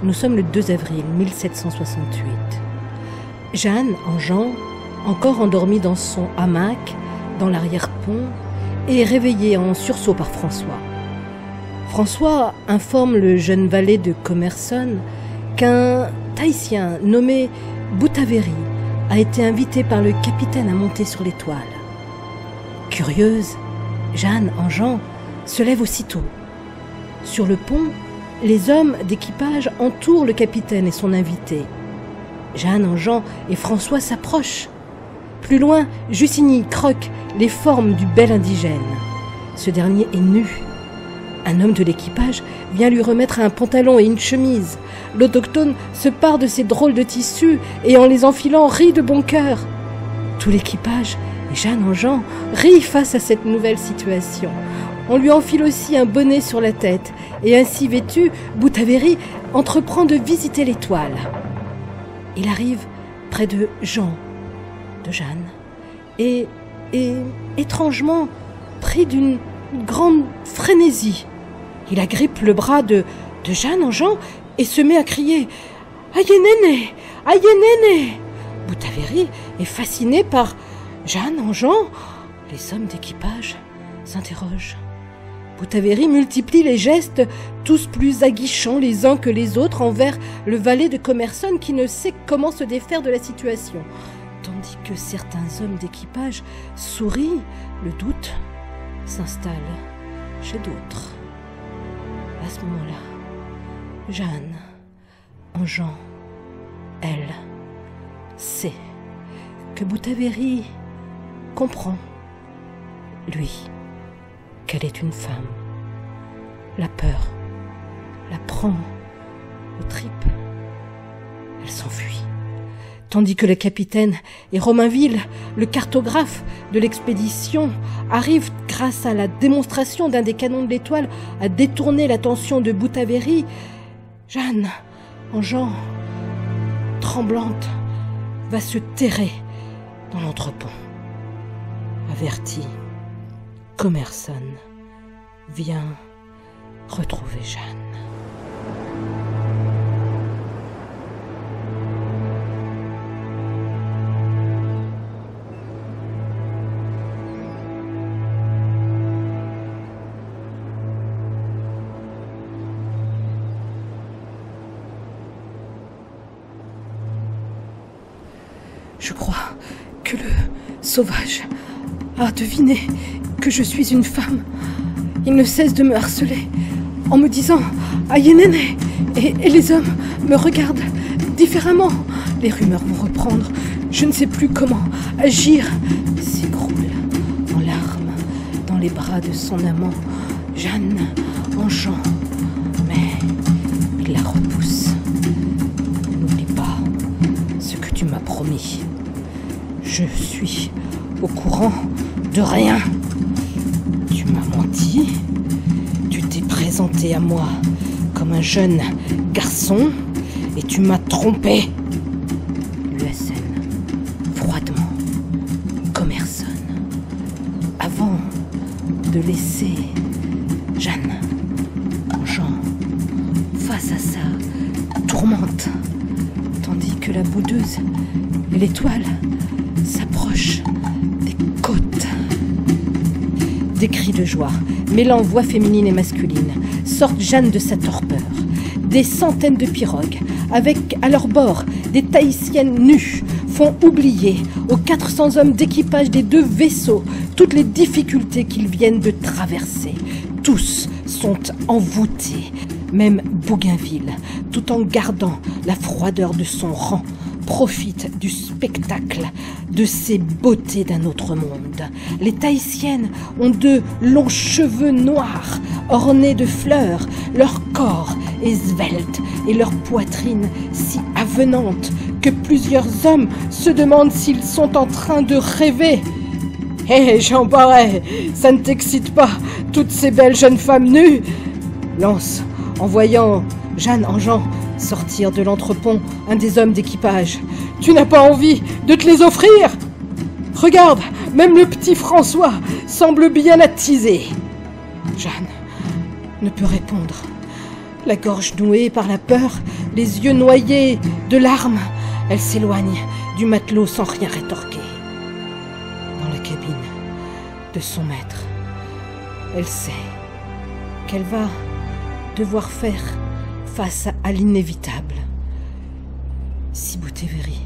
Nous sommes le 2 avril 1768. Jeanne, en Jean, encore endormie dans son hamac, dans l'arrière-pont, est réveillée en sursaut par François. François informe le jeune valet de Commerson qu'un Tahitien nommé Boutaveri a été invité par le capitaine à monter sur l'étoile. Curieuse, Jeanne, en Jean, se lève aussitôt. Sur le pont, les hommes d'équipage entourent le capitaine et son invité. Jeanne, en Jean et François s'approchent. Plus loin, Jussigny croque les formes du bel indigène. Ce dernier est nu. Un homme de l'équipage vient lui remettre un pantalon et une chemise. L'autochtone se pare de ces drôles de tissus et en les enfilant rit de bon cœur. Tout l'équipage, et Jeanne, en Jean, rit face à cette nouvelle situation. On lui enfile aussi un bonnet sur la tête, et ainsi vêtu, Boutaveri entreprend de visiter l'étoile. Il arrive près de Jean, de Jeanne, et étrangement pris d'une grande frénésie. Il agrippe le bras de Jeanne, en Jean, et se met à crier « Aïe néné, aïe néné !» Boutaveri est fasciné par Jeanne, en Jean. Les hommes d'équipage s'interrogent. Boutaveri multiplie les gestes, tous plus aguichants les uns que les autres, envers le valet de Commerson qui ne sait comment se défaire de la situation. Tandis que certains hommes d'équipage sourient, le doute s'installe chez d'autres. À ce moment-là, Jeanne, en Jean, elle, sait que Boutaveri comprend, lui, qu'elle est une femme. La peur la prend aux tripes. Elle s'enfuit. Tandis que le capitaine et Romainville, le cartographe de l'expédition, arrivent, grâce à la démonstration d'un des canons de l'étoile, à détourner l'attention de Boutaveri, Jeanne, en Jean, tremblante, va se terrer dans l'entrepont. Averti, Commerson vient retrouver Jeanne. Je crois que le sauvage a deviné que je suis une femme. Il ne cesse de me harceler en me disant « Aïe néné !» et les hommes me regardent différemment. Les rumeurs vont reprendre. Je ne sais plus comment agir. S'écroule en larmes dans les bras de son amant. Jeanne en Jean, mais il la repousse. N'oublie pas ce que tu m'as promis. Je suis au courant de rien. Tu m'as menti. Tu t'es présenté à moi comme un jeune garçon et tu m'as trompé. Lui assène froidement Commerson avant de laisser Jeanne, en Jean, face à sa tourmente, tandis que la boudeuse et l'étoile s'approchent des côtes. Des cris de joie, mêlant voix féminine et masculine, sortent Jeanne de sa torpeur. Des centaines de pirogues, avec à leur bord des Tahitiennes nues, font oublier aux 400 hommes d'équipage des deux vaisseaux toutes les difficultés qu'ils viennent de traverser. Tous sont envoûtés, même Bougainville, tout en gardant la froideur de son rang, profite du spectacle de ces beautés d'un autre monde. Les Tahitiennes ont de longs cheveux noirs ornés de fleurs, leur corps est svelte et leur poitrine si avenante que plusieurs hommes se demandent s'ils sont en train de rêver. Hé, Jean Barret, ça ne t'excite pas, toutes ces belles jeunes femmes nues? Lance, en voyant Jeanne en Jean sortir de l'entrepont un des hommes d'équipage. Tu n'as pas envie de te les offrir? Regarde, même le petit François semble bien attisé. Jeanne ne peut répondre. La gorge nouée par la peur, les yeux noyés de larmes, elle s'éloigne du matelot sans rien rétorquer. Dans la cabine de son maître, elle sait qu'elle va devoir faire face à l'inévitable. Si Boutévéry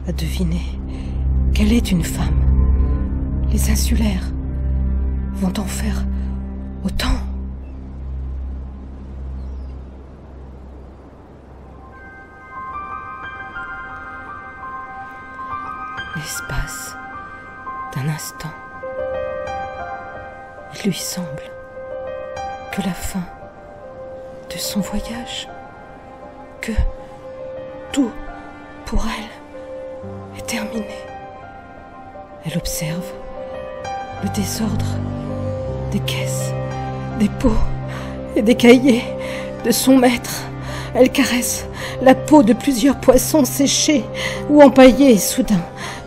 a deviné qu'elle est une femme, les insulaires vont en faire autant. L'espace d'un instant, il lui semble que la fin de son voyage, que tout pour elle est terminé. Elle observe le désordre des caisses, des pots et des cahiers de son maître. Elle caresse la peau de plusieurs poissons séchés ou empaillés et soudain,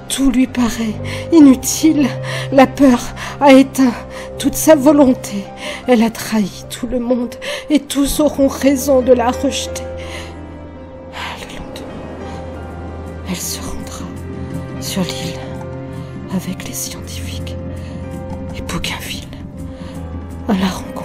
tout lui paraît inutile. La peur a éteint toute sa volonté. Elle a trahi tout le monde et tous auront raison de la rejeter. Le lendemain, elle se rendra sur l'île avec les scientifiques et Bougainville à la rencontre.